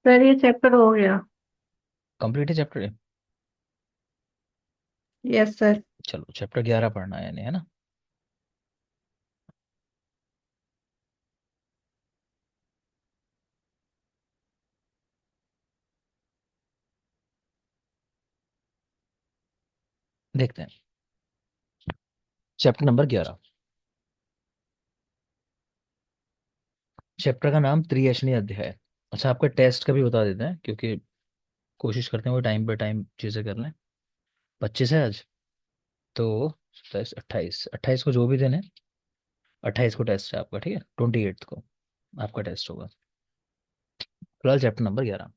Sir ये chapter हो गया। कंप्लीट है चैप्टर? Yes sir. चलो चैप्टर 11 पढ़ना है यानी, है ना? देखते हैं। Chapter number 11। चैप्टर का नाम त्रियशनी अध्याय। अच्छा, आपका टेस्ट का भी बता देते हैं, क्योंकि कोशिश करते हैं वो टाइम पे टाइम चीज़ें कर लें। 25 है आज तो 27 28 को जो भी दिन है, 28 को टेस्ट है आपका, ठीक है? 28 को आपका टेस्ट होगा। फिलहाल चैप्टर नंबर 11।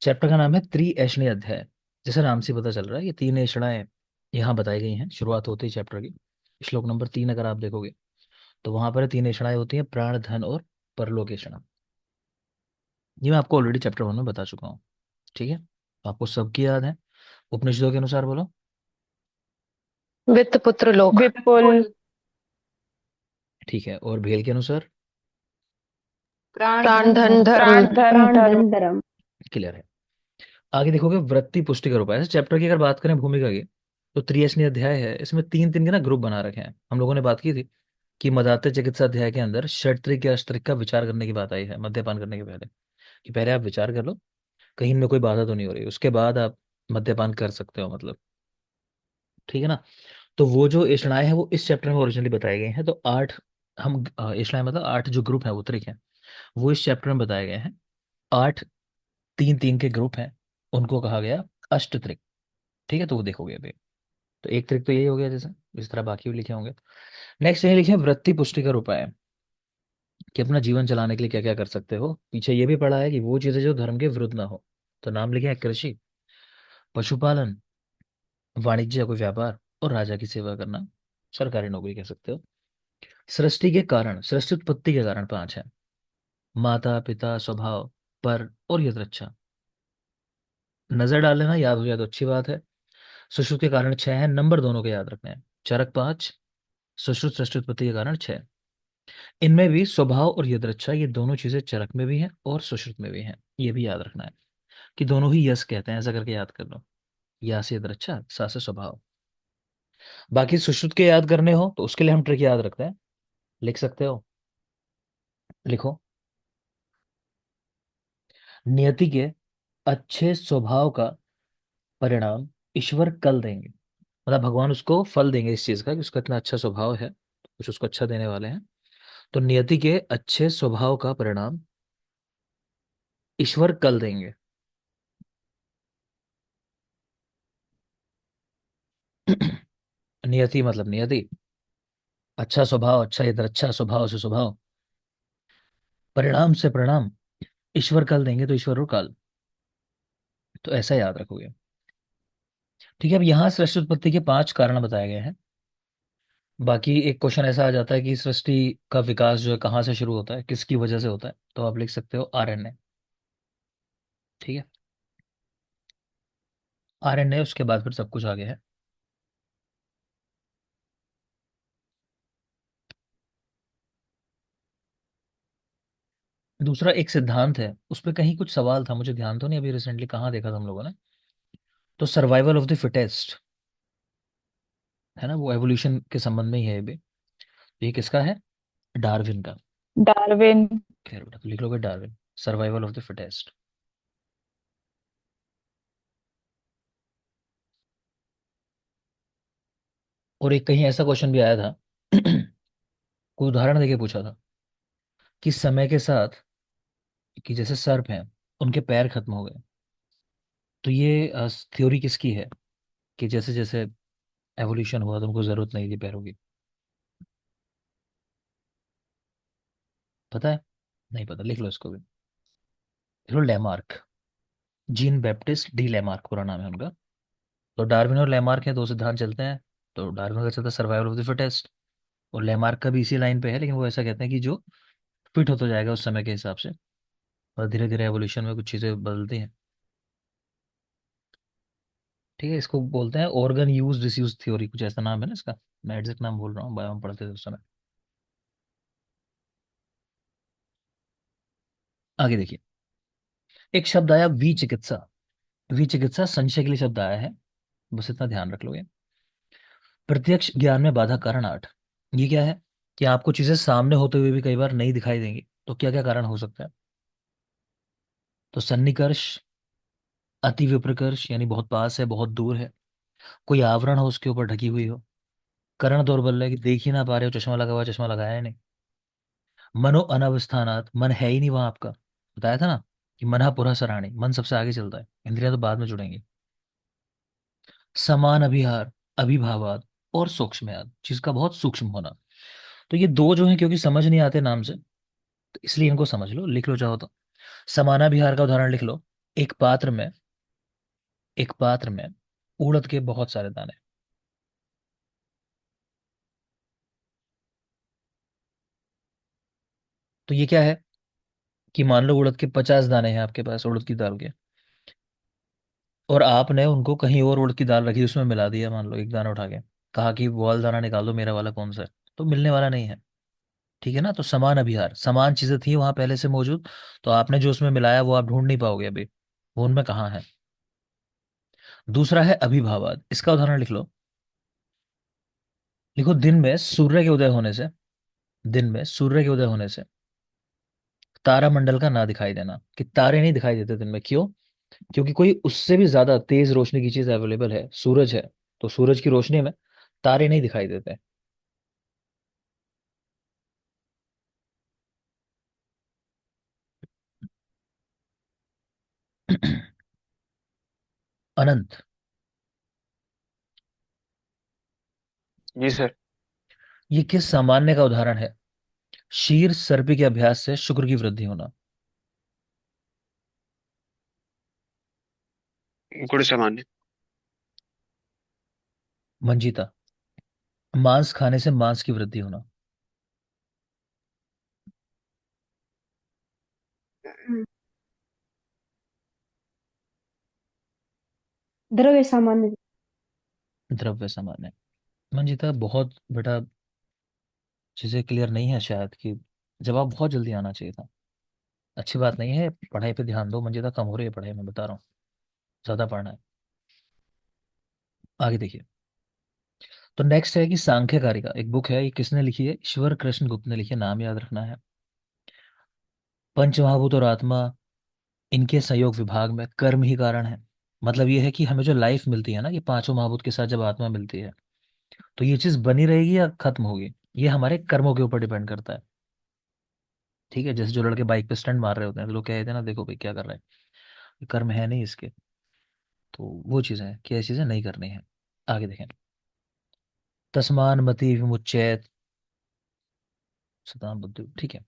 चैप्टर का नाम है त्रिएषणी अध्याय। जैसे नाम से पता चल रहा है, ये तीन एषणाएं यहाँ बताई गई हैं। शुरुआत होती है चैप्टर की श्लोक नंबर 3, अगर आप देखोगे तो वहां पर तीन एषणाएं होती हैं, प्राण, धन और परलोक एषणा। ये मैं आपको ऑलरेडी चैप्टर 1 में बता चुका हूँ, ठीक है? तो आपको सबकी याद है। उपनिषदों के अनुसार बोलो। वित्त पुत्र लोक। विपुल। ठीक है, और भेल के अनुसार? प्राण प्राण धन धन धर्म। धर्म। प्राण धन प्राण धर्म। धन धर्म। क्लियर है। आगे देखोगे वृत्ति पुष्टि का उपाय। ऐसे चैप्टर की अगर बात करें भूमिका की, तो त्रियशनी अध्याय है, इसमें तीन तीन के ना ग्रुप बना रखे हैं। हम लोगों ने बात की थी कि मदाते चिकित्सा अध्याय के अंदर षट्रिक या अष्टरिक का विचार करने की बात आई है मद्यपान करने के पहले, कि पहले आप विचार कर लो कहीं इनमें कोई बाधा तो नहीं हो रही, उसके बाद आप मद्यपान कर सकते हो, मतलब। ठीक है ना? तो वो जो एषणाएं हैं वो इस चैप्टर में ओरिजिनली बताई गई हैं। तो 8, हम एषणाएं मतलब 8 जो ग्रुप हैं वो त्रिक हैं, वो इस चैप्टर में बताए गए हैं। 8 तीन तीन के ग्रुप हैं, उनको कहा गया अष्टत्रिक। ठीक है, तो वो देखोगे अभी। तो एक ट्रिक तो यही हो गया, जैसे इस तरह बाकी भी लिखे होंगे। नेक्स्ट यही लिखे वृत्ति पुष्टि का उपाय, कि अपना जीवन चलाने के लिए क्या क्या कर सकते हो। पीछे ये भी पढ़ा है कि वो चीजें जो धर्म के विरुद्ध ना हो। तो नाम लिखे हैं कृषि, पशुपालन, वाणिज्य या कोई व्यापार, और राजा की सेवा करना, सरकारी नौकरी कह सकते हो। सृष्टि के कारण, सृष्टि उत्पत्ति के कारण 5 है। माता पिता, स्वभाव, पर और यदृच्छा। नजर डाल लेना, याद हो जाए तो अच्छी बात है। सुश्रुत के कारण 6 है, नंबर दोनों के याद रखने हैं। चरक 5, सुश्रुत सृष्टि उत्पत्ति के कारण 6। इनमें भी स्वभाव और यदृच्छा, ये दोनों चीजें चरक में भी हैं और सुश्रुत में भी हैं। ये भी याद रखना है कि दोनों ही यस कहते हैं, ऐसा करके याद कर लो। या से यदृच्छा, सा से स्वभाव। बाकी सुश्रुत के याद करने हो तो उसके लिए हम ट्रिक याद रखते हैं। लिख सकते हो, लिखो। नियति के अच्छे स्वभाव का परिणाम ईश्वर कल देंगे। मतलब भगवान उसको फल देंगे इस चीज का, कि उसका इतना अच्छा स्वभाव है, कुछ उसको अच्छा देने वाले हैं। तो नियति के अच्छे स्वभाव का परिणाम ईश्वर कल देंगे। नियति मतलब नियति, अच्छा स्वभाव, अच्छा इधर, अच्छा स्वभाव से स्वभाव, परिणाम से परिणाम, ईश्वर कल देंगे, तो ईश्वर और काल। तो ऐसा याद रखोगे। ठीक है, अब यहाँ सृष्टि उत्पत्ति के 5 कारण बताए गए हैं। बाकी एक क्वेश्चन ऐसा आ जाता है कि सृष्टि का विकास जो है कहाँ से शुरू होता है, किसकी वजह से होता है, तो आप लिख सकते हो आरएनए। ठीक है, आरएनए, उसके बाद फिर सब कुछ आगे है। दूसरा एक सिद्धांत है, उस पर कहीं कुछ सवाल था, मुझे ध्यान तो नहीं, अभी रिसेंटली कहाँ देखा था हम लोगों ने। तो सर्वाइवल ऑफ द फिटेस्ट, है ना, वो एवोल्यूशन के संबंध में ही है ये भी। तो ये किसका है? डार्विन का। डार्विन। खैर बेटा, तो लिख लोगे Darwin, survival of the fittest. और एक कहीं ऐसा क्वेश्चन भी आया था, कोई उदाहरण देके पूछा था कि समय के साथ, कि जैसे सर्प हैं, उनके पैर खत्म हो गए, तो ये थ्योरी किसकी है, कि जैसे जैसे एवोल्यूशन हुआ तो उनको जरूरत नहीं थी पैरों की? पता है? नहीं पता, लिख लो इसको भी। लिख लो Lamarck, Jean Baptiste de Lamarck पूरा नाम है उनका। तो डार्विन और लेमार्क हैं, दो सिद्धांत चलते हैं। तो डार्विन का चलता है सर्वाइवल ऑफ द फिटेस्ट, और लेमार्क का भी इसी लाइन पे है, लेकिन वो ऐसा कहते हैं कि जो फिट होता जाएगा उस समय के हिसाब से, और धीरे धीरे एवोल्यूशन में कुछ चीज़ें बदलती हैं। ठीक है, इसको बोलते हैं ऑर्गन यूज डिसयूज थ्योरी, कुछ ऐसा नाम है ना इसका। मैं एग्जैक्ट नाम बोल रहा हूँ, बायो में पढ़ते थे उस समय। आगे देखिए। एक शब्द आया विचिकित्सा। विचिकित्सा संशय के लिए शब्द आया है, बस इतना ध्यान रख लोगे। प्रत्यक्ष ज्ञान में बाधा कारण 8। ये क्या है कि आपको चीजें सामने होते हुए भी कई बार नहीं दिखाई देंगी, तो क्या क्या कारण हो सकता है? तो सन्निकर्ष, अति विप्रकर्ष यानी बहुत पास है बहुत दूर है, कोई आवरण हो उसके ऊपर ढकी हुई हो, करण दौर्बल्य है कि देख ही ना पा रहे हो, चश्मा लगा हुआ चश्मा लगाया है नहीं, मनो अनवस्थानात मन है ही नहीं वहां आपका, बताया था ना कि मना पुरा सराणी, मन सबसे आगे चलता है, इंद्रियां तो बाद में जुड़ेंगी। समान अभिहार, अभिभावाद और सूक्ष्मयाद, चीज का बहुत सूक्ष्म होना। तो ये दो जो है क्योंकि समझ नहीं आते नाम से, तो इसलिए इनको समझ लो, लिख लो चाहो तो। समानाभिहार का उदाहरण लिख लो। एक पात्र में, एक पात्र में उड़द के बहुत सारे दाने, तो ये क्या है कि मान लो उड़द के 50 दाने हैं आपके पास उड़द की दाल के, और आपने उनको कहीं और उड़द की दाल रखी उसमें मिला दिया, मान लो एक दाना उठा के, कहा कि वो वाला दाना निकाल दो, मेरा वाला कौन सा है, तो मिलने वाला नहीं है। ठीक है ना, तो समान अभिहार, समान चीजें थी वहां पहले से मौजूद, तो आपने जो उसमें मिलाया वो आप ढूंढ नहीं पाओगे अभी, वो उनमें कहाँ है। दूसरा है अभिभावाद, इसका उदाहरण लिख लो। लिखो, दिन में सूर्य के उदय होने से, दिन में सूर्य के उदय होने से तारामंडल का ना दिखाई देना, कि तारे नहीं दिखाई देते दिन में, क्यों? क्योंकि कोई उससे भी ज्यादा तेज रोशनी की चीज अवेलेबल है, सूरज है, तो सूरज की रोशनी में तारे नहीं दिखाई देते। अनंत, जी सर। ये किस सामान्य का उदाहरण है? शीर सर्पी के अभ्यास से शुक्र की वृद्धि होना। गुण सामान्य। मंजिता, मांस खाने से मांस की वृद्धि होना। द्रव्य सामान्य। द्रव्य सामान्य। मंजिता बहुत बेटा चीजें क्लियर नहीं है शायद, कि जवाब बहुत जल्दी आना चाहिए था। अच्छी बात नहीं है, पढ़ाई पे ध्यान दो, मंजिता कम हो रही है पढ़ाई में, बता रहा हूँ, ज्यादा पढ़ना है। आगे देखिए। तो नेक्स्ट है कि सांख्य कारिका, एक बुक है, ये किसने लिखी है? ईश्वर कृष्ण गुप्त ने लिखी है, नाम याद रखना है। पंचमहाभूत और आत्मा, इनके संयोग विभाग में कर्म ही कारण है। मतलब ये है कि हमें जो लाइफ मिलती है ना, ये पांचों महाभूत के साथ जब आत्मा मिलती है, तो ये चीज बनी रहेगी या खत्म होगी, ये हमारे कर्मों के ऊपर डिपेंड करता है। ठीक है, जैसे जो लड़के बाइक पे स्टंट मार रहे होते हैं, तो लोग कह देते हैं ना, देखो भाई क्या कर रहे हैं, ये कर्म है नहीं इसके। तो वो चीजें हैं कि ऐसी चीजें नहीं करनी है। आगे देखें। तस्मान मति विमुच्येत सताम बुद्धि, ठीक है।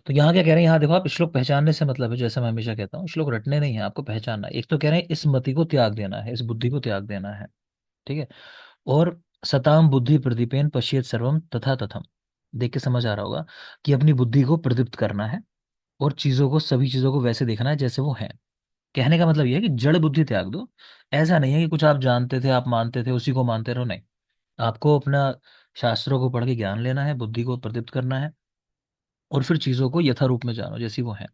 तो यहाँ क्या कह रहे हैं, यहाँ देखो आप, श्लोक पहचानने से मतलब है, जैसे मैं हमेशा कहता हूँ, श्लोक रटने नहीं है, आपको पहचानना है। एक तो कह रहे हैं इस मति को त्याग देना है, इस बुद्धि को त्याग देना है। ठीक है। और सताम बुद्धि प्रदीपेन पश्येत सर्वम तथा तथम, देख के समझ आ रहा होगा कि अपनी बुद्धि को प्रदीप्त करना है, और चीजों को, सभी चीजों को वैसे देखना है जैसे वो है। कहने का मतलब ये है कि जड़ बुद्धि त्याग दो। ऐसा नहीं है कि कुछ आप जानते थे, आप मानते थे, उसी को मानते रहो, नहीं। आपको अपना शास्त्रों को पढ़ के ज्ञान लेना है, बुद्धि को प्रदीप्त करना है, और फिर चीजों को यथा रूप में जानो जैसी वो है।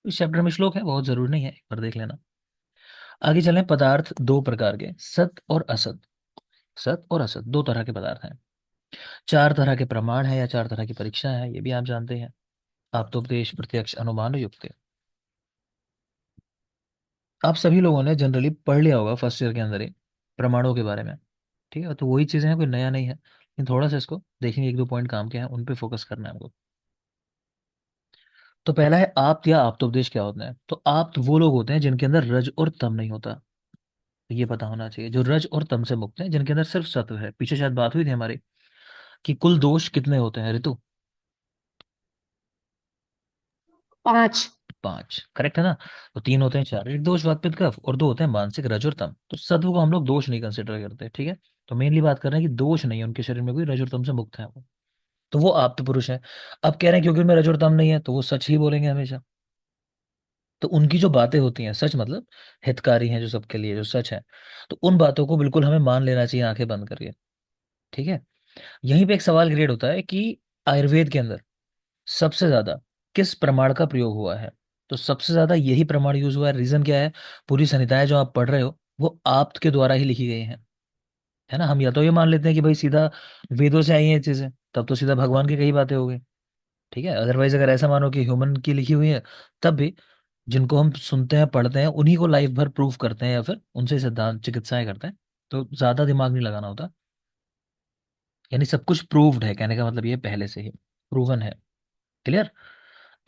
इस चैप्टर में श्लोक है, बहुत जरूरी नहीं है, एक बार देख लेना। आगे चलें। पदार्थ दो प्रकार के, सत और असत। सत और असत दो तरह के पदार्थ हैं। चार तरह के प्रमाण है या चार तरह की परीक्षा है, ये भी आप जानते हैं। आप्तोपदेश, प्रत्यक्ष, अनुमान, युक्ति। आप सभी लोगों ने जनरली पढ़ लिया होगा फर्स्ट ईयर के अंदर ही प्रमाणों के बारे में। ठीक है, तो वही चीजें हैं, कोई नया नहीं है, लेकिन थोड़ा सा इसको देखेंगे, एक दो पॉइंट काम के हैं, उन पे फोकस करना है हमको। तो पहला है आप्त या आप्तोपदेश क्या होता है? तो आप्त वो लोग होते हैं जिनके अंदर रज और तम नहीं होता। तो ये पता होना चाहिए, जो रज और तम से मुक्त हैं, जिनके अंदर सिर्फ सत्व है। पीछे शायद बात हुई थी हमारी कि कुल दोष कितने होते हैं ऋतु? 5। 5, करेक्ट है ना? तो तीन होते हैं शारीरिक दोष वातपित्त कफ, और दो होते हैं मानसिक रज और तम। तो सत्व को हम लोग दोष नहीं कंसिडर करते, ठीक है। तो मेनली बात कर रहे हैं कि दोष नहीं है उनके शरीर में, कोई रज और तम से मुक्त है वो, तो वो आप्त पुरुष है। अब कह रहे हैं क्योंकि उनमें रज और तम नहीं है, तो वो सच ही बोलेंगे हमेशा। तो उनकी जो बातें होती हैं, सच मतलब हितकारी हैं, जो सबके लिए जो सच है, तो उन बातों को बिल्कुल हमें मान लेना चाहिए आंखें बंद करके। ठीक है। यहीं पे एक सवाल क्रिएट होता है कि आयुर्वेद के अंदर सबसे ज्यादा किस प्रमाण का प्रयोग हुआ है? तो सबसे ज्यादा यही प्रमाण यूज हुआ है। रीजन क्या है? पूरी संहिताएं जो आप पढ़ रहे हो वो आप्त के द्वारा ही लिखी गई हैं, है ना। हम या तो ये मान लेते हैं कि भाई सीधा वेदों से आई हैं ये चीजें, तब तो सीधा भगवान की कई बातें हो गई, ठीक है। अदरवाइज अगर ऐसा मानो कि ह्यूमन की लिखी हुई है, तब भी जिनको हम सुनते हैं पढ़ते हैं उन्हीं को लाइफ भर प्रूफ करते हैं या फिर उनसे सिद्धांत चिकित्साएं करते हैं, तो ज्यादा दिमाग नहीं लगाना होता। यानी सब कुछ प्रूव्ड है, कहने का मतलब ये पहले से ही प्रूवन है। क्लियर?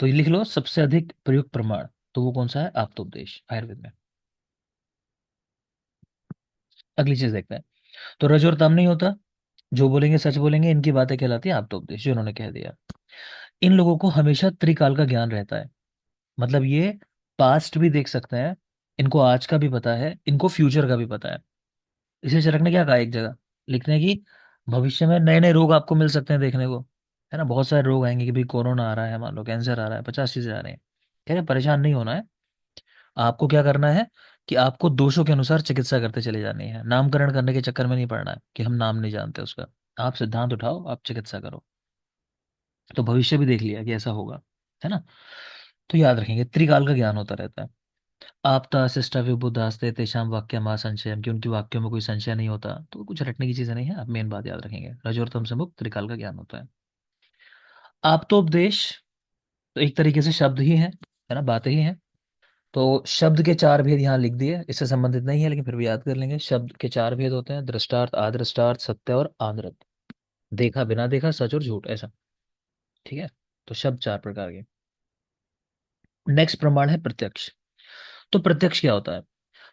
तो ये लिख लो सबसे अधिक प्रयुक्त प्रमाण, तो वो कौन सा है? आप्तोपदेश आयुर्वेद में। अगली चीज देखते हैं। तो रज और तम नहीं होता, जो बोलेंगे सच बोलेंगे, इनकी बातें कहलाती है आप्तोपदेश, जो उन्होंने कह दिया। इन लोगों को हमेशा त्रिकाल का ज्ञान रहता है, मतलब ये पास्ट भी देख सकते हैं, इनको आज का भी पता है, इनको फ्यूचर का भी पता है। इसे चरक ने क्या कहा एक जगह लिखने की, भविष्य में नए नए रोग आपको मिल सकते हैं देखने को, है ना। बहुत सारे रोग आएंगे कि भाई कोरोना आ रहा है, मान लो कैंसर आ रहा है, 50 चीजें आ रही हैं। कह रहे परेशान नहीं होना है, आपको क्या करना है कि आपको दोषों के अनुसार चिकित्सा करते चले जानी है, नामकरण करने के चक्कर में नहीं पड़ना है कि हम नाम नहीं जानते उसका। आप सिद्धांत उठाओ, आप चिकित्सा करो। तो भविष्य भी देख लिया कि ऐसा होगा, है ना। तो याद रखेंगे त्रिकाल का ज्ञान होता रहता है। आपता शिष्टा विबुधास्ते तेषां वाक्यम असंशयम, कि उनकी वाक्यों में कोई संशय नहीं होता, तो कुछ रटने की चीजें नहीं है। आप मेन बात याद रखेंगे, रज और तम से मुक्त त्रिकाल का ज्ञान होता है। आप्तोपदेश तो एक तरीके से शब्द ही है ना, बातें ही हैं। तो शब्द के चार भेद यहाँ लिख दिए, इससे संबंधित नहीं है लेकिन फिर भी याद कर लेंगे। शब्द के चार भेद होते हैं, दृष्टार्थ, अदृष्टार्थ, सत्य और आंध्रत। देखा, बिना देखा, सच और झूठ, ऐसा, ठीक है। तो शब्द चार प्रकार के। नेक्स्ट प्रमाण है प्रत्यक्ष। तो प्रत्यक्ष क्या होता है?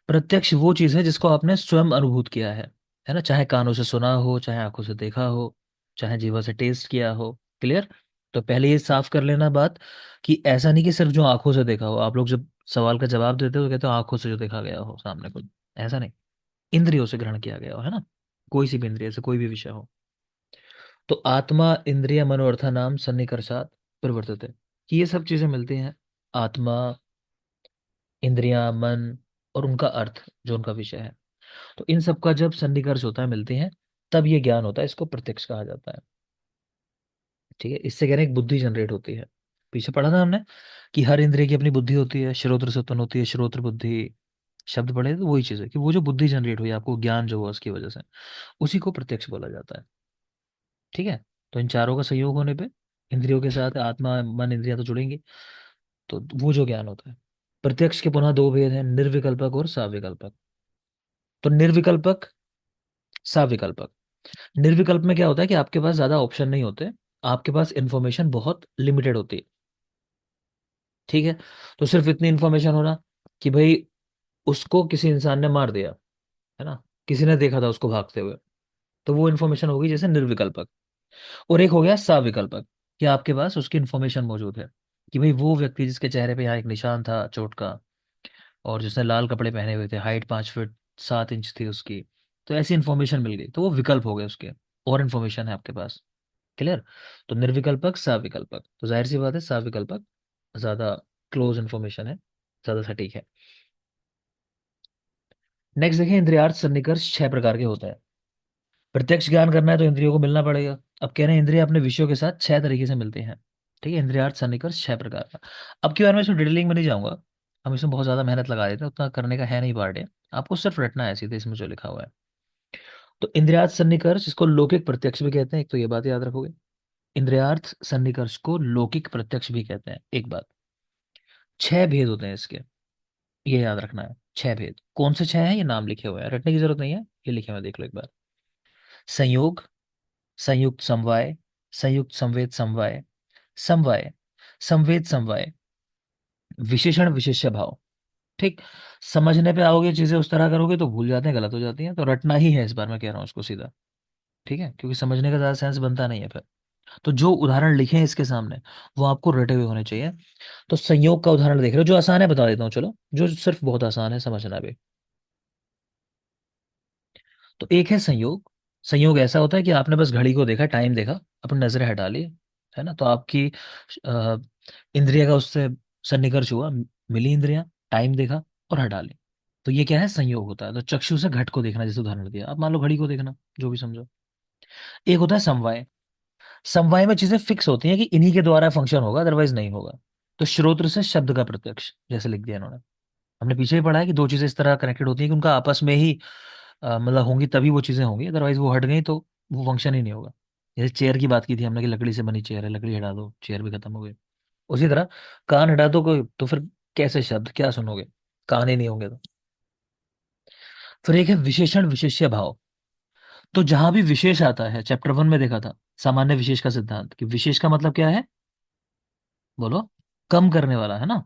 प्रत्यक्ष वो चीज है जिसको आपने स्वयं अनुभूत किया है ना, चाहे कानों से सुना हो, चाहे आंखों से देखा हो, चाहे जीवा से टेस्ट किया हो। क्लियर? तो पहले ये साफ कर लेना बात कि ऐसा नहीं कि सिर्फ जो आंखों से देखा हो। आप लोग जब सवाल का जवाब देते हो तो कहते हो आंखों से जो देखा गया हो सामने कुछ, ऐसा नहीं, इंद्रियों से ग्रहण किया गया हो, है ना। कोई सी भी इंद्रिय से कोई भी विषय हो। तो आत्मा इंद्रिय मनोर्था नाम सन्निकर्षात प्रवर्तते, कि ये सब चीजें मिलती हैं, आत्मा, इंद्रियां, मन और उनका अर्थ जो उनका विषय है। तो इन सब का जब सन्निकर्ष होता है, मिलते हैं, तब ये ज्ञान होता है, इसको प्रत्यक्ष कहा जाता है। ठीक है, इससे कह रहे हैं एक बुद्धि जनरेट होती है। पीछे पढ़ा था हमने कि हर इंद्रिय की अपनी बुद्धि होती है, श्रोत्र से उत्पन्न होती है श्रोत्र बुद्धि। शब्द पढ़े तो वही चीज है कि वो जो बुद्धि जनरेट हुई, आपको ज्ञान जो हुआ उसकी वजह से, उसी को प्रत्यक्ष बोला जाता है। ठीक है। तो इन चारों का संयोग होने पे इंद्रियों के साथ आत्मा मन इंद्रियां तो जुड़ेंगी, तो वो जो ज्ञान होता है। प्रत्यक्ष के पुनः दो भेद हैं, निर्विकल्पक और साविकल्पक। तो निर्विकल्पक, साविकल्पक। निर्विकल्प में क्या होता है कि आपके पास ज्यादा ऑप्शन नहीं होते, आपके पास इंफॉर्मेशन बहुत लिमिटेड होती है। ठीक है। तो सिर्फ इतनी इंफॉर्मेशन होना कि भाई उसको किसी इंसान ने मार दिया, है ना, किसी ने देखा था उसको भागते हुए, तो वो इन्फॉर्मेशन होगी जैसे निर्विकल्पक। और एक हो गया सविकल्पक, कि आपके पास उसकी इन्फॉर्मेशन मौजूद है कि भाई वो व्यक्ति जिसके चेहरे पे यहाँ एक निशान था चोट का, और जिसने लाल कपड़े पहने हुए थे, हाइट 5 फीट 7 इंच थी उसकी, तो ऐसी इन्फॉर्मेशन मिल गई, तो वो विकल्प हो गए उसके, और इन्फॉर्मेशन है आपके पास। क्लियर? तो निर्विकल्पक सविकल्पक, तो जाहिर सी बात है सविकल्पक ज्यादा क्लोज इन्फॉर्मेशन है, ज्यादा सटीक है। नेक्स्ट देखें, इंद्रियार्थ सन्निकर्ष 6 प्रकार के होते हैं। प्रत्यक्ष ज्ञान करना है तो इंद्रियों को मिलना पड़ेगा। अब कह रहे हैं इंद्रिय अपने विषयों के साथ 6 तरीके से मिलते हैं। ठीक है, इंद्रियार्थ सन्निकर्ष 6 प्रकार का। अब की बार मैं इसमें डिटेलिंग में नहीं जाऊंगा, हम इसमें बहुत ज्यादा मेहनत लगा देते हैं, उतना करने का है नहीं पार्ट है। आपको सिर्फ रटना है सीधे इसमें जो लिखा हुआ है। तो इंद्रियार्थ सन्निकर्ष, इसको लौकिक प्रत्यक्ष भी कहते हैं, एक तो ये बात याद रखोगे। इंद्रियार्थ सन्निकर्ष को लौकिक प्रत्यक्ष भी कहते हैं। एक बात, 6 भेद होते हैं इसके, ये याद रखना है। 6 भेद कौन से 6 हैं, ये नाम लिखे हुए हैं, रटने की जरूरत नहीं है, ये लिखे हुए हैं, देख लो एक बार। संयोग, संयुक्त समवाय, संयुक्त संवेद समवाय, समवाय, संवेद समवाय, विशेषण विशेष्य भाव। ठीक। समझने पे आओगे, चीजें उस तरह करोगे तो भूल जाते हैं, गलत हो जाती हैं, तो रटना ही है इस बार, मैं कह रहा हूँ उसको सीधा। ठीक है, क्योंकि समझने का ज्यादा सेंस बनता नहीं है फिर। तो जो उदाहरण लिखे हैं इसके सामने, वो आपको रटे हुए होने चाहिए। तो संयोग का उदाहरण देख रहे हो, जो आसान है बता देता हूँ, चलो, जो सिर्फ बहुत आसान है समझना भी। तो एक है संयोग। संयोग ऐसा होता है कि आपने बस घड़ी को देखा, टाइम देखा, अपनी नजरें हटा ली, है ना, तो आपकी अ, इंद्रिय का उससे सन्निकर्ष हुआ, मिली इंद्रियां, टाइम देखा और हटा ली। तो ये क्या है, संयोग होता है। तो चक्षु से घट को देखना, जैसे उदाहरण दिया, आप मान लो घड़ी को देखना, जो भी समझो। एक होता है समवाय। समवाय में चीजें फिक्स होती हैं कि इन्हीं के द्वारा फंक्शन होगा, अदरवाइज नहीं होगा। तो श्रोत्र से शब्द का प्रत्यक्ष जैसे लिख दिया इन्होंने। हमने पीछे ही पढ़ा है कि दो चीजें इस तरह कनेक्टेड होती हैं कि उनका आपस में ही मतलब होंगी तभी वो चीजें होंगी, अदरवाइज वो हट गई तो वो फंक्शन ही नहीं होगा। जैसे चेयर की बात की थी हमने कि लकड़ी से बनी चेयर है, लकड़ी हटा दो चेयर भी खत्म हो गई। उसी तरह कान हटा दो कोई तो फिर कैसे शब्द क्या सुनोगे, कान ही नहीं होंगे तो। फिर एक है विशेषण विशेष्य भाव। तो जहां भी विशेष आता है, चैप्टर 1 में देखा था सामान्य विशेष का सिद्धांत, कि विशेष का मतलब क्या है, बोलो, कम करने वाला है ना,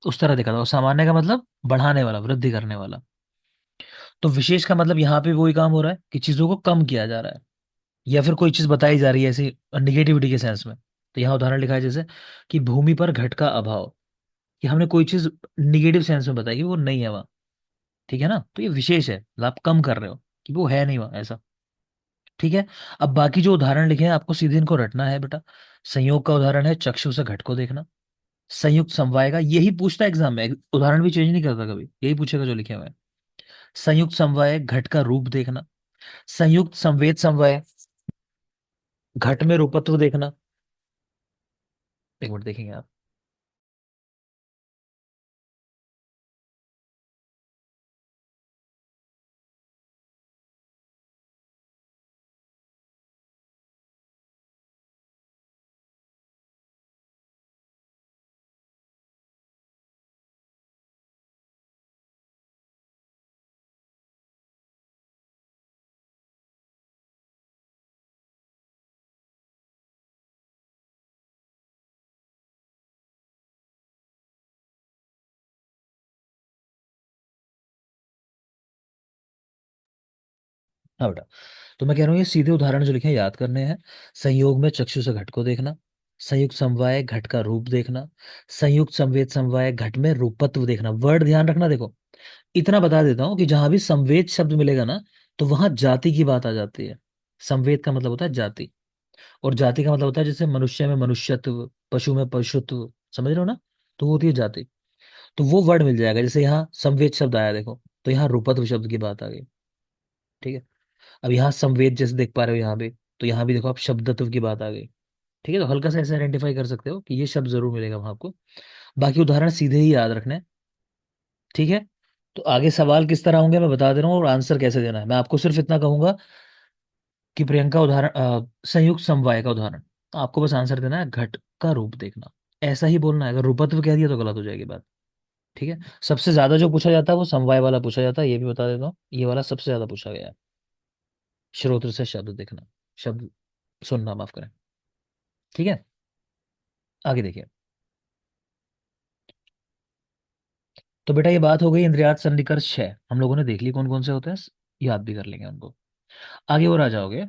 उस तरह देखा था। और सामान्य का मतलब बढ़ाने वाला, वृद्धि करने वाला। तो विशेष का मतलब यहाँ पे वही काम हो रहा है कि चीजों को कम किया जा रहा है, या फिर कोई चीज बताई जा रही है ऐसी निगेटिविटी के सेंस में। तो यहाँ उदाहरण लिखा है जैसे कि भूमि पर घट का अभाव, कि हमने कोई चीज निगेटिव सेंस में बताई कि वो नहीं है वहां। ठीक है ना, तो ये विशेष है, मतलब आप कम कर रहे हो कि वो है नहीं वहां ऐसा। ठीक है। अब बाकी जो उदाहरण लिखे हैं आपको सीधे इनको रटना है बेटा। संयोग का उदाहरण है चक्षु से घट को देखना। संयुक्त समवाय का यही पूछता है एग्जाम में, उदाहरण भी चेंज नहीं करता कभी, यही पूछेगा जो लिखे हुए हैं। संयुक्त समवाय घट का रूप देखना। संयुक्त संवेद समवाय घट में रूपत्व देखना। एक मिनट देखेंगे आप। हाँ बेटा, तो मैं कह रहा हूँ ये सीधे उदाहरण जो लिखे हैं याद करने हैं। संयोग में चक्षु से घट को देखना। संयुक्त समवाय घट का रूप देखना। संयुक्त संवेद समवाय घट में रूपत्व देखना। वर्ड ध्यान रखना, देखो इतना बता देता हूँ कि जहां भी संवेद शब्द मिलेगा ना, तो वहां जाति की बात आ जाती है। संवेद का मतलब होता है जाति, और जाति का मतलब होता है जैसे मनुष्य में मनुष्यत्व, पशु में पशुत्व, समझ रहे हो ना, तो वो होती है जाति। तो वो वर्ड मिल जाएगा, जैसे यहाँ संवेद शब्द आया देखो, तो यहाँ रूपत्व शब्द की बात आ गई। ठीक है। अब यहाँ संवेद जैसे देख पा रहे हो यहाँ पे, तो यहाँ भी देखो आप शब्दत्व की बात आ गई। ठीक है, तो हल्का सा ऐसे आइडेंटिफाई कर सकते हो कि ये शब्द जरूर मिलेगा वहां आपको। बाकी उदाहरण सीधे ही याद रखने हैं। ठीक है। तो आगे सवाल किस तरह होंगे मैं बता दे रहा हूँ, और आंसर कैसे देना है मैं आपको सिर्फ इतना कहूंगा कि प्रियंका उदाहरण संयुक्त समवाय का उदाहरण, तो आपको बस आंसर देना है घट का रूप देखना, ऐसा ही बोलना है। अगर रूपत्व कह दिया तो गलत हो जाएगी बात। ठीक है। सबसे ज्यादा जो पूछा जाता है वो समवाय वाला पूछा जाता है, ये भी बता देता हूँ, ये वाला सबसे ज्यादा पूछा गया है। श्रोत्र से शब्द देखना, शब्द सुनना, माफ करें। ठीक है, आगे देखिए। तो बेटा ये बात हो गई इंद्रियार्थ सन्निकर्ष 6, हम लोगों ने देख ली कौन कौन से होते हैं, याद भी कर लेंगे उनको। आगे और आ जाओगे,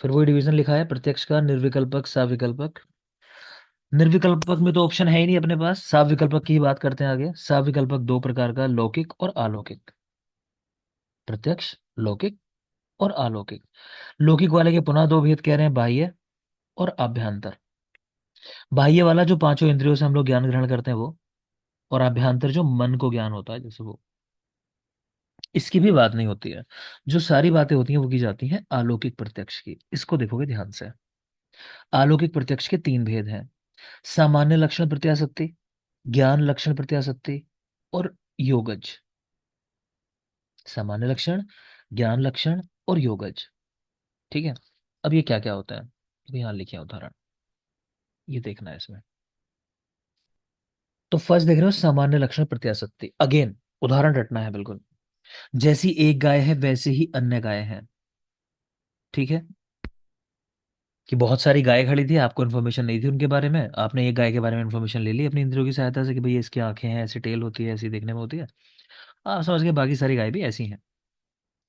फिर वही डिवीजन लिखा है प्रत्यक्ष का, निर्विकल्पक सविकल्पक। निर्विकल्पक में तो ऑप्शन है ही नहीं अपने पास, सविकल्पक की ही बात करते हैं आगे। सविकल्पक दो प्रकार का, लौकिक और अलौकिक। प्रत्यक्ष, लौकिक और अलौकिक। लौकिक वाले के पुनः दो भेद कह रहे हैं, बाह्य और आभ्यंतर। बाह्य वाला जो पांचों इंद्रियों से हम लोग ज्ञान ग्रहण करते हैं वो, और आभ्यंतर जो मन को ज्ञान होता है जैसे वो, इसकी भी बात नहीं होती है। जो सारी बातें होती हैं वो की जाती हैं अलौकिक प्रत्यक्ष की। इसको देखोगे ध्यान से, अलौकिक प्रत्यक्ष के तीन भेद हैं। सामान्य लक्षण प्रत्याशक्ति, ज्ञान लक्षण प्रत्याशक्ति, और योगज। सामान्य लक्षण, ज्ञान लक्षण और योगज। ठीक है। अब ये क्या क्या होता है, तो यहाँ लिखे हैं उदाहरण, ये देखना है इसमें। तो फर्स्ट देख रहे हो सामान्य लक्षण प्रत्याशक्ति, अगेन उदाहरण रटना है बिल्कुल। जैसी एक गाय है वैसे ही अन्य गाय हैं। ठीक है, कि बहुत सारी गाय खड़ी थी, आपको इन्फॉर्मेशन नहीं थी उनके बारे में, आपने एक गाय के बारे में इन्फॉर्मेशन ले ली अपनी इंद्रियों की सहायता से कि भाई इसकी आंखें हैं, ऐसी टेल होती है, ऐसी देखने में होती है। आप समझ गए बाकी सारी गाय भी ऐसी हैं।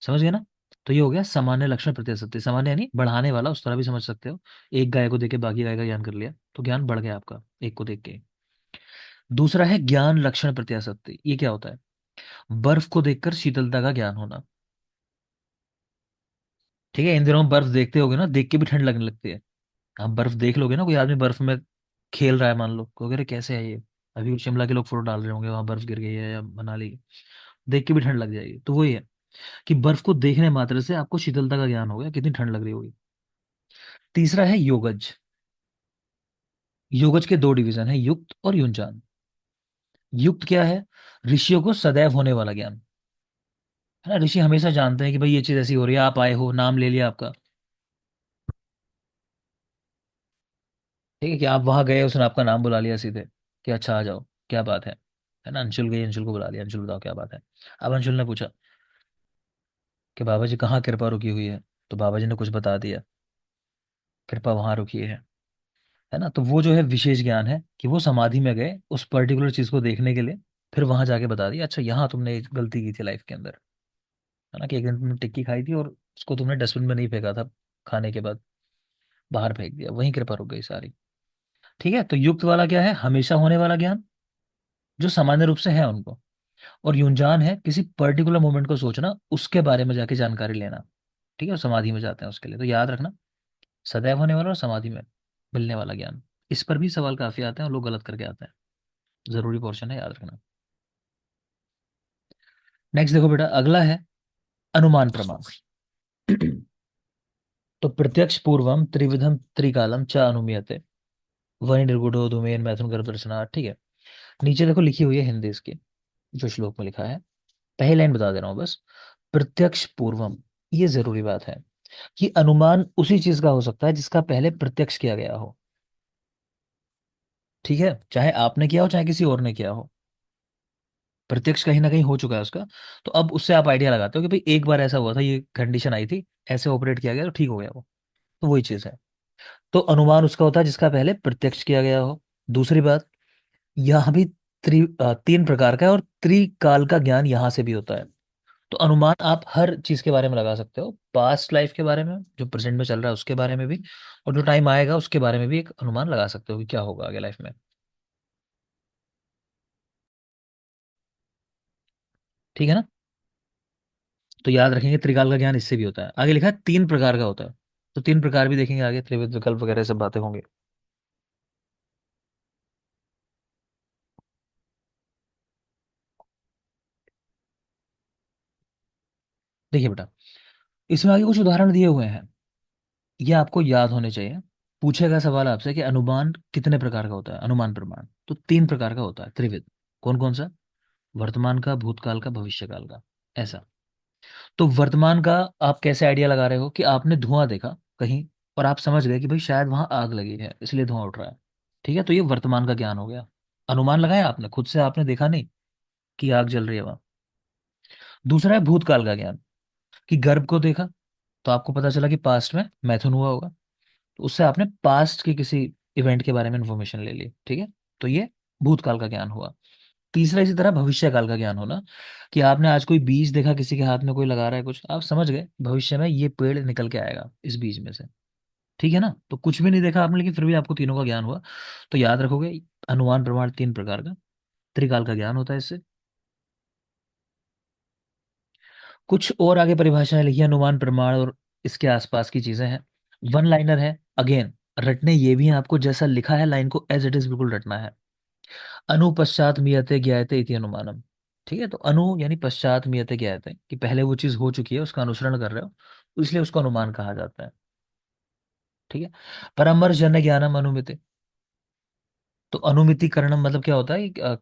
समझ गए ना। तो ये हो गया सामान्य लक्षण प्रत्याशक्ति। सामान्य यानी बढ़ाने वाला, उस तरह भी समझ सकते हो। एक गाय को देख के बाकी गाय का ज्ञान कर लिया तो ज्ञान बढ़ गया आपका एक को देख के। दूसरा है ज्ञान लक्षण प्रत्याशक्ति, ये क्या होता है, बर्फ को देखकर शीतलता का ज्ञान होना। ठीक है, इन दिनों में बर्फ देखते होगे ना, देख के भी ठंड लगने लगती है। आप बर्फ देख लोगे ना, कोई आदमी बर्फ में खेल रहा है मान लो, कहोगे अरे कैसे है ये। अभी शिमला के लोग फोटो डाल रहे होंगे वहां बर्फ गिर गई है, या मनाली, देख के भी ठंड लग जाएगी। तो वही है कि बर्फ को देखने मात्र से आपको शीतलता का ज्ञान हो गया, कितनी ठंड लग रही होगी। तीसरा है योगज। योगज के दो डिवीजन है, युक्त और युंजान। युक्त क्या है? ऋषियों को सदैव होने वाला ज्ञान, है ना। ऋषि हमेशा जानते हैं कि भाई ये चीज ऐसी हो रही है, आप आए हो, नाम ले लिया आपका, ठीक है, कि आप वहां गए, उसने आपका नाम बुला लिया सीधे कि अच्छा आ जाओ, क्या बात है ना। अंशुल गई, अंशुल को बुला लिया, अंशुल बताओ क्या बात है। अब अंशुल ने पूछा कि बाबा जी कहाँ कृपा रुकी हुई है, तो बाबा जी ने कुछ बता दिया, कृपा वहां रुकी है ना। तो वो जो है विशेष ज्ञान है कि वो समाधि में गए उस पर्टिकुलर चीज को देखने के लिए, फिर वहां जाके बता दिया, अच्छा यहाँ तुमने एक गलती की थी लाइफ के अंदर, है ना, कि एक दिन तुमने टिक्की खाई थी और उसको तुमने डस्टबिन में नहीं फेंका था, खाने के बाद बाहर फेंक दिया, वहीं कृपा रुक गई सारी। ठीक है, तो युक्त वाला क्या है? हमेशा होने वाला ज्ञान जो सामान्य रूप से है उनको। और युंजान है किसी पर्टिकुलर मोमेंट को सोचना, उसके बारे में जाके जानकारी लेना। ठीक है, और समाधि में जाते हैं उसके लिए, तो याद रखना, सदैव होने वाला और समाधि में मिलने वाला ज्ञान। इस पर भी सवाल काफी आते हैं और लोग गलत करके आते हैं, जरूरी पोर्शन है, याद रखना। नेक्स्ट देखो बेटा, अगला है अनुमान प्रमाण। तो प्रत्यक्ष पूर्वम त्रिविधम त्रिकालम च अनुमीयते, वही निर्गुणो धूमेन मैथुन गर्भ दर्शनार्थ। ठीक है, नीचे देखो लिखी हुई है हिंदी इसकी, जो श्लोक में लिखा है, पहली लाइन बता दे रहा हूं बस। प्रत्यक्ष पूर्वम, ये जरूरी बात है कि अनुमान उसी चीज का हो सकता है जिसका पहले प्रत्यक्ष किया गया हो। ठीक है, चाहे आपने किया हो चाहे किसी और ने किया हो, प्रत्यक्ष कहीं ना कहीं हो चुका है उसका। तो अब उससे आप आइडिया लगाते हो कि भाई एक बार ऐसा हुआ था, ये कंडीशन आई थी, ऐसे ऑपरेट किया गया तो ठीक हो गया वो। तो वही चीज है। तो अनुमान उसका होता है जिसका पहले प्रत्यक्ष किया गया हो। दूसरी बात, यह भी तीन प्रकार का है, और त्रिकाल का ज्ञान यहां से भी होता है। तो अनुमान आप हर चीज के बारे में लगा सकते हो, पास्ट लाइफ के बारे में, जो प्रेजेंट में चल रहा है उसके बारे में भी, और जो टाइम आएगा उसके बारे में भी एक अनुमान लगा सकते हो कि क्या होगा आगे लाइफ में। ठीक है ना। तो याद रखेंगे त्रिकाल का ज्ञान इससे भी होता है। आगे लिखा है तीन प्रकार का होता है, तो तीन प्रकार भी देखेंगे आगे, त्रिविध विकल्प वगैरह सब बातें होंगे। देखिए बेटा, इसमें आगे कुछ उदाहरण दिए हुए हैं, ये आपको याद होने चाहिए। पूछेगा सवाल आपसे कि अनुमान कितने प्रकार का होता है, अनुमान प्रमाण तो तीन प्रकार का होता है, त्रिविध। कौन कौन सा? वर्तमान का, भूतकाल का, भविष्यकाल का, ऐसा। तो वर्तमान का आप कैसे आइडिया लगा रहे हो कि आपने धुआं देखा कहीं, और आप समझ गए कि भाई शायद वहां आग लगी है इसलिए धुआं उठ रहा है। ठीक है, तो ये वर्तमान का ज्ञान हो गया। अनुमान लगाया आपने, खुद से आपने देखा नहीं कि आग जल रही है वहां। दूसरा है भूतकाल का ज्ञान, कि गर्भ को देखा, तो आपको पता चला कि पास्ट में मैथुन हुआ होगा, तो उससे आपने पास्ट के किसी इवेंट के बारे में इंफॉर्मेशन ले ली। ठीक है, तो ये भूतकाल का ज्ञान हुआ। तीसरा इसी तरह भविष्य काल का ज्ञान होना, कि आपने आज कोई बीज देखा, किसी के हाथ में कोई लगा रहा है कुछ, आप समझ गए भविष्य में ये पेड़ निकल के आएगा इस बीज में से। ठीक है ना, तो कुछ भी नहीं देखा आपने लेकिन फिर भी आपको तीनों का ज्ञान हुआ। तो याद रखोगे, अनुमान प्रमाण तीन प्रकार का, त्रिकाल का ज्ञान होता है इससे। कुछ और आगे परिभाषाएं लिखी हैं, अनुमान प्रमाण और इसके आसपास की चीजें हैं। वन लाइनर है, अगेन रटने ये भी है आपको, जैसा लिखा है लाइन को एज इट इज बिल्कुल रटना है। अनुपश्चात मीयते ज्ञायते इति अनुमानम। ठीक है, तो अनु यानी पश्चात, मीयते ज्ञायते, कि पहले वो चीज हो चुकी है उसका अनुसरण कर रहे हो, इसलिए उसको अनुमान कहा जाता है। ठीक है, परामर्श जन्य ज्ञानम अनुमिति। तो अनुमितिकरणम मतलब क्या होता है क्या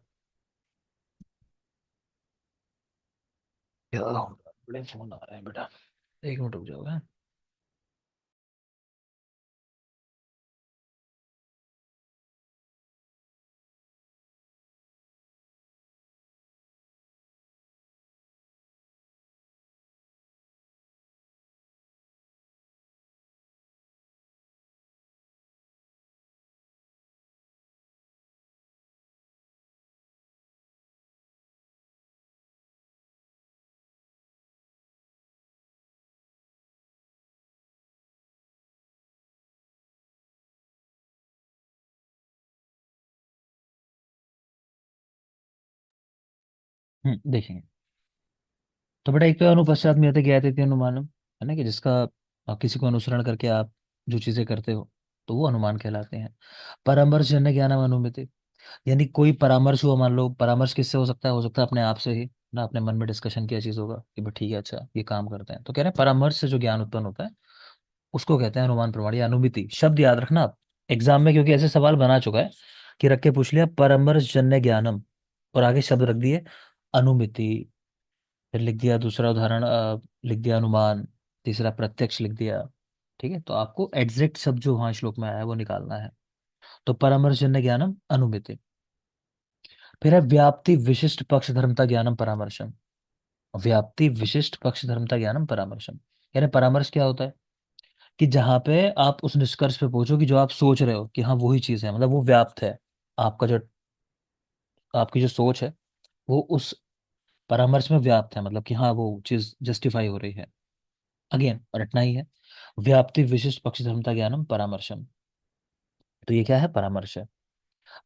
होगा? बड़े फोन आ रहे हैं बेटा, एक मिनट रुक जाओगे। देखेंगे। तो बेटा एक तो अनुपश्चात मीयते ज्ञायते इति अनुमानम, है ना, कि जिसका किसी को अनुसरण करके आप जो चीजें करते हो तो वो अनुमान कहलाते हैं। परामर्श जन्य ज्ञानम अनुमिति, यानी कोई परामर्श हुआ, मान लो परामर्श किससे हो सकता है अपने आप से ही ना, अपने मन में डिस्कशन किया चीज होगा कि भाई ठीक है अच्छा ये काम करते हैं, तो कह रहे हैं परामर्श से जो ज्ञान उत्पन्न होता है उसको कहते हैं अनुमान प्रमाण या अनुमिति। शब्द याद रखना आप, एग्जाम में क्योंकि ऐसे सवाल बना चुका है कि रख के पूछ लिया परामर्श जन्य ज्ञानम, और आगे शब्द रख दिए अनुमिति, फिर लिख दिया दूसरा उदाहरण, लिख दिया अनुमान, तीसरा प्रत्यक्ष लिख दिया। ठीक है, तो आपको एग्जैक्ट शब्द जो वहां श्लोक में आया है वो निकालना है। तो परामर्श जन्य ज्ञानम अनुमिति। फिर है व्याप्ति विशिष्ट पक्ष धर्मता ज्ञानम परामर्शम। व्याप्ति विशिष्ट पक्ष धर्मता ज्ञानम परामर्शम, यानी परामर्श क्या होता है कि जहां पे आप उस निष्कर्ष पे पहुंचो कि जो आप सोच रहे हो कि हाँ वही चीज है, मतलब वो व्याप्त है। आपका जो आपकी जो सोच है वो उस परामर्श में व्याप्त है, मतलब कि हाँ वो चीज जस्टिफाई हो रही है। अगेन रटना ही है, व्याप्ति विशिष्ट पक्ष धर्मता ज्ञानम परामर्शम। तो ये क्या है, परामर्श है।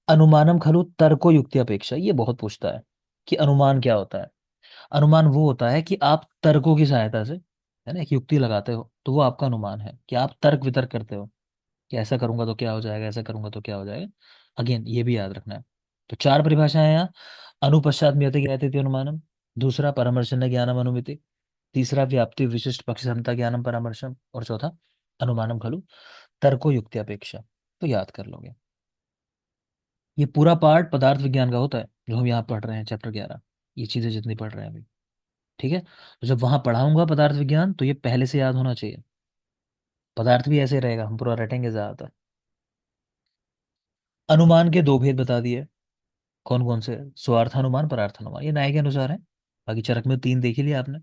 अनुमानम खलु तर्को युक्ति अपेक्षा, ये बहुत पूछता है कि अनुमान क्या होता है। अनुमान वो होता है कि आप तर्कों की सहायता से, है ना, एक युक्ति लगाते हो, तो वो आपका अनुमान है कि आप तर्क वितर्क करते हो कि ऐसा करूंगा तो क्या हो जाएगा, ऐसा करूंगा तो क्या हो जाएगा। अगेन ये भी याद रखना है। तो चार परिभाषाएं हैं यहाँ। अनुपश्चात म्रियते ज्ञायते अनुमानम, दूसरा परामर्शन ज्ञानम अनुमिति, तीसरा व्याप्ति विशिष्ट पक्ष क्षमता ज्ञानम परामर्शम, और चौथा अनुमानम खलु तर्को युक्ति अपेक्षा। तो याद कर लोगे। ये पूरा पार्ट पदार्थ विज्ञान का होता है जो हम यहाँ पढ़ रहे हैं, चैप्टर 11। ये चीजें जितनी पढ़ रहे हैं अभी, ठीक है। तो जब वहां पढ़ाऊंगा पदार्थ विज्ञान तो ये पहले से याद होना चाहिए। पदार्थ भी ऐसे ही रहेगा, हम पूरा रटेंगे ज्यादातर। अनुमान के दो भेद बता दिए, कौन कौन से, स्वार्थानुमान परार्थानुमान, ये न्याय के अनुसार है। बाकी चरक में तीन देख ही लिया आपने।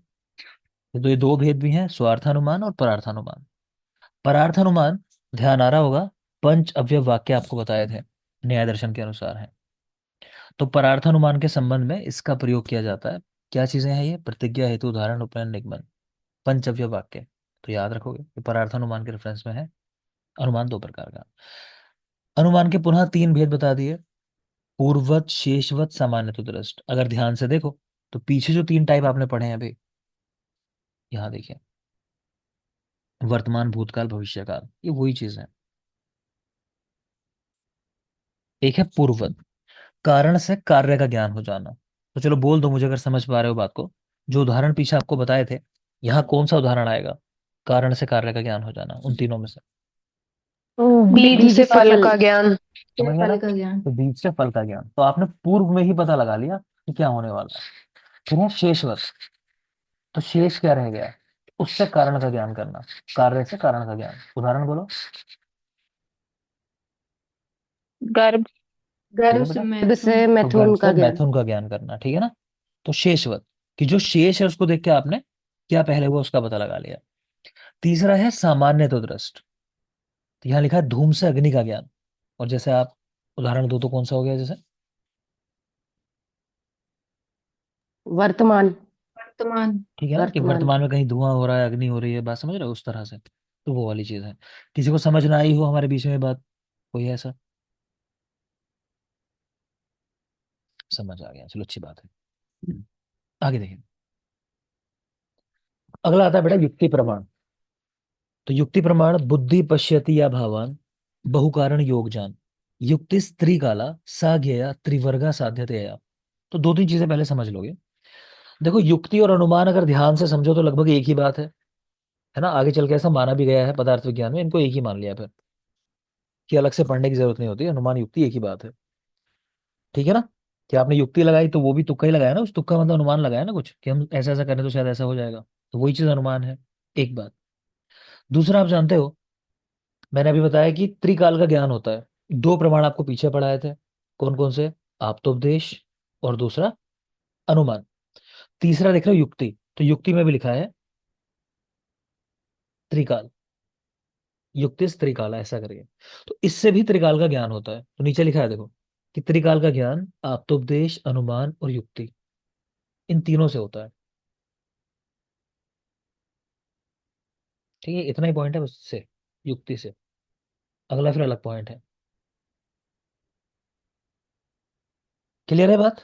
तो ये दो भेद भी हैं, स्वार्थानुमान और परार्थानुमान। परार्थानुमान ध्यान आ रहा होगा, पंच अवयव वाक्य आपको बताए थे, न्याय दर्शन के अनुसार है। तो परार्थानुमान के संबंध में इसका प्रयोग किया जाता है। क्या चीजें हैं ये, प्रतिज्ञा हेतु उदाहरण उपनयन निगमन, पंचव्य वाक्य। तो याद रखोगे कि परार्थानुमान के रेफरेंस में है। अनुमान दो प्रकार का। अनुमान के पुनः तीन भेद बता दिए, पूर्ववत शेषवत सामान्य तो दृष्ट। अगर ध्यान से देखो तो पीछे जो तीन टाइप आपने पढ़े हैं अभी, यहाँ देखिए, वर्तमान भूतकाल भविष्यकाल, ये वही चीज है। एक है पूर्ववत, कारण से कार्य का ज्ञान हो जाना। तो चलो बोल दो मुझे अगर समझ पा रहे हो बात को। जो उदाहरण पीछे आपको बताए थे, यहाँ कौन सा उदाहरण आएगा, कारण से कार्य का ज्ञान हो जाना उन तीनों में से। बीज बीज से से फल फल। का ज्ञान। समझ में आ रहा है? फल का ज्ञान। तो बीज से फल का ज्ञान, तो आपने पूर्व में ही पता लगा लिया कि क्या होने वाला है। फिर है शेषवत, तो शेष क्या रह गया, उससे कारण का ज्ञान करना, कार्य से कारण का ज्ञान। उदाहरण बोलो। गर्भ। बोलो गर्भ से बेटा। गर्भ से मैथुन। तो मैथुन गर्भ का से ज्ञान। मैथुन का ज्ञान करना, ठीक है ना। तो शेषवत, कि जो शेष है उसको देख के आपने क्या पहले हुआ उसका पता लगा लिया। तीसरा है सामान्य तो दृष्ट, तो यहाँ लिखा है धूम से अग्नि का ज्ञान। और जैसे आप उदाहरण दो तो कौन सा हो गया, जैसे वर्तमान। वर्तमान। ठीक है ना, कि वर्तमान। वर्तमान में कहीं धुआं हो रहा है, अग्नि हो रही है, बात समझ रहे हो उस तरह से। तो वो वाली चीज है। किसी को समझ ना आई हो हमारे बीच में बात, कोई है ऐसा, समझ आ गया, चलो अच्छी बात है। आगे देखिए, अगला आता है बेटा युक्ति प्रमाण। तो युक्ति प्रमाण बुद्धि पश्यति या भावान बहुकारण योग जान, युक्ति स्त्री काला सा ज्ञेया त्रिवर्गा साध्यतया। तो दो तीन चीजें पहले समझ लोगे। देखो युक्ति और अनुमान अगर ध्यान से समझो तो लगभग एक ही बात है ना। आगे चल के ऐसा माना भी गया है पदार्थ विज्ञान में, इनको एक ही मान लिया फिर, कि अलग से पढ़ने की जरूरत नहीं होती, अनुमान युक्ति एक ही बात है। ठीक है ना, कि आपने युक्ति लगाई तो वो भी तुक्का ही लगाया ना, उस तुक्का मतलब अनुमान लगाया ना कुछ, कि हम ऐसा ऐसा करें तो शायद ऐसा हो जाएगा, तो वही चीज अनुमान है। एक बात। दूसरा, आप जानते हो मैंने अभी बताया कि त्रिकाल का ज्ञान होता है। दो प्रमाण आपको पीछे पढ़ाए थे, कौन कौन से, आप्तोपदेश और दूसरा अनुमान। तीसरा देख रहे हो युक्ति, तो युक्ति में भी लिखा है त्रिकाल, युक्ति त्रिकाल ऐसा करिए। तो इससे भी त्रिकाल का ज्ञान होता है। तो नीचे लिखा है देखो कि त्रिकाल का ज्ञान आप्तोपदेश अनुमान और युक्ति, इन तीनों से होता है। ठीक है, इतना ही पॉइंट है उससे, युक्ति से। अगला फिर अलग पॉइंट है। क्लियर है बात।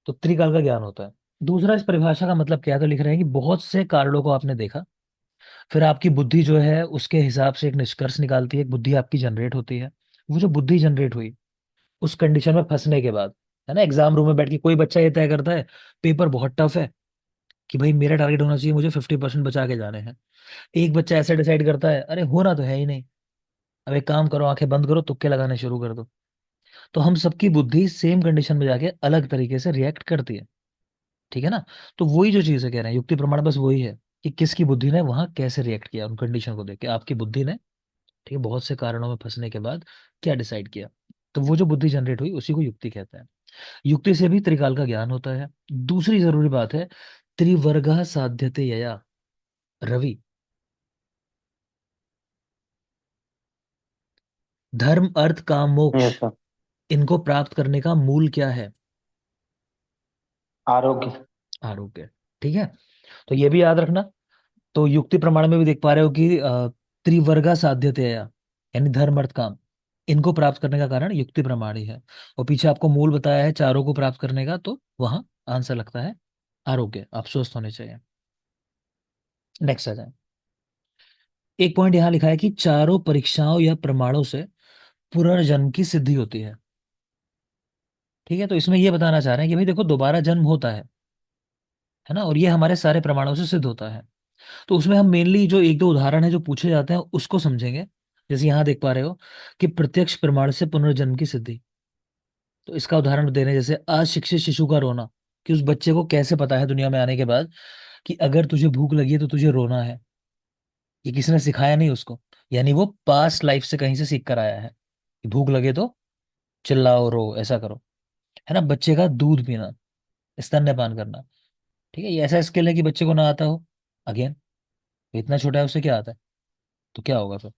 तो त्रिकाल का ज्ञान होता है। दूसरा, इस परिभाषा का मतलब क्या है, तो लिख रहे हैं कि बहुत से कारणों को आपने देखा, फिर आपकी बुद्धि जो है उसके हिसाब से एक निष्कर्ष निकालती है, एक बुद्धि आपकी जनरेट होती है। वो जो बुद्धि जनरेट हुई उस कंडीशन में फंसने के बाद, है ना, एग्जाम रूम में बैठ के कोई बच्चा ये तय करता है पेपर बहुत टफ है कि भाई मेरा टारगेट होना चाहिए, मुझे 50% बचा के जाने हैं। एक बच्चा ऐसा डिसाइड करता है अरे होना तो है ही नहीं, अब एक काम करो, आंखें बंद करो, तुक्के लगाने शुरू कर दो। तो हम सबकी बुद्धि सेम कंडीशन में जाके अलग तरीके से रिएक्ट करती है, ठीक है ना। तो वही जो चीज है कह रहे हैं, युक्ति प्रमाण बस वही है कि किसकी बुद्धि ने वहां कैसे रिएक्ट किया उन कंडीशन को देख के। आपकी बुद्धि ने, ठीक है, बहुत से कारणों में फंसने के बाद क्या डिसाइड किया, तो वो जो बुद्धि जनरेट हुई उसी को युक्ति कहते हैं। युक्ति से भी त्रिकाल का ज्ञान होता है। दूसरी जरूरी बात है, त्रिवर्गा साध्यते यया। रवि, धर्म अर्थ काम मोक्ष, यस सर। इनको प्राप्त करने का मूल क्या है? आरोग्य। आरोग्य, ठीक है। तो ये भी याद रखना। तो युक्ति प्रमाण में भी देख पा रहे हो कि त्रिवर्गा साध्यतया, यानी धर्म अर्थ काम, इनको प्राप्त करने का कारण युक्ति प्रमाण ही है। और पीछे आपको मूल बताया है चारों को प्राप्त करने का, तो वहां आंसर लगता है आरोग्य। आप स्वस्थ होने चाहिए। नेक्स्ट आ जाए। एक पॉइंट यहां लिखा है कि चारों परीक्षाओं या प्रमाणों से पुनर्जन्म की सिद्धि होती है, ठीक है। तो इसमें यह बताना चाह रहे हैं कि भाई देखो, दोबारा जन्म होता है ना, और ये हमारे सारे प्रमाणों से सिद्ध होता है। तो उसमें हम मेनली जो एक दो उदाहरण है जो पूछे जाते हैं उसको समझेंगे। जैसे यहां देख पा रहे हो कि प्रत्यक्ष प्रमाण से पुनर्जन्म की सिद्धि। तो इसका उदाहरण दे रहे हैं, जैसे अशिक्षित शिशु का रोना, कि उस बच्चे को कैसे पता है दुनिया में आने के बाद कि अगर तुझे भूख लगी है तो तुझे रोना है। ये किसी ने सिखाया नहीं उसको, यानी वो पास्ट लाइफ से कहीं से सीख कर आया है कि भूख लगे तो चिल्लाओ, रो, ऐसा करो, है ना। बच्चे का दूध पीना, स्तन्यपान करना, ठीक है, ये ऐसा स्किल है कि बच्चे को ना आता हो। अगेन, इतना छोटा है, उसे क्या आता है, तो क्या होगा फिर?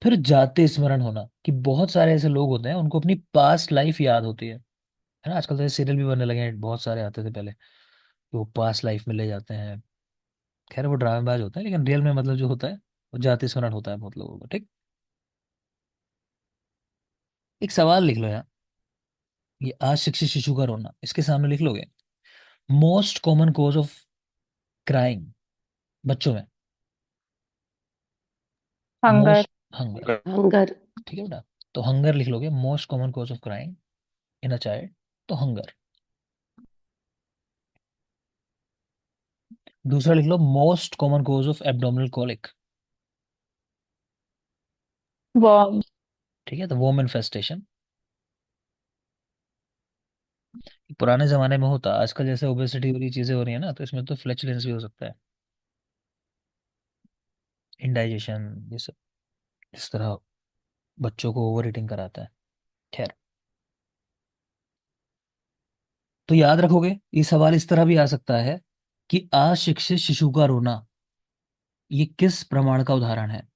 फिर जाते स्मरण होना, कि बहुत सारे ऐसे लोग होते हैं उनको अपनी पास्ट लाइफ याद होती है ना। आजकल तो सीरियल भी बनने लगे हैं, बहुत सारे आते थे पहले, कि वो पास्ट लाइफ में ले जाते हैं। खैर वो ड्रामेबाज होता है, लेकिन रियल में मतलब जो होता है वो जाति स्मरण होता है बहुत लोगों को, ठीक। एक सवाल लिख लो यार, ये अशिक्षित शिशु का रोना, इसके सामने लिख लोगे most common cause of crying बच्चों में। हंगर। Most, hunger, hunger. ठीक है बेटा। तो हंगर लिख लोगे, most common cause of crying in a child, तो हंगर। दूसरा लिख लो, most common cause of abdominal colic, worm. ठीक है, तो वोम इन्फेस्टेशन। पुराने जमाने में होता, आजकल जैसे ओबेसिटी वाली चीजें हो रही है ना, तो इसमें तो फ्लैचुलेंस भी हो सकता है, इंडाइजेशन, ये सब इस तरह बच्चों को ओवर ईटिंग कराता है। खैर, तो याद रखोगे, ये सवाल इस तरह भी आ सकता है कि अशिक्षित शिशु का रोना, ये किस प्रमाण का उदाहरण है?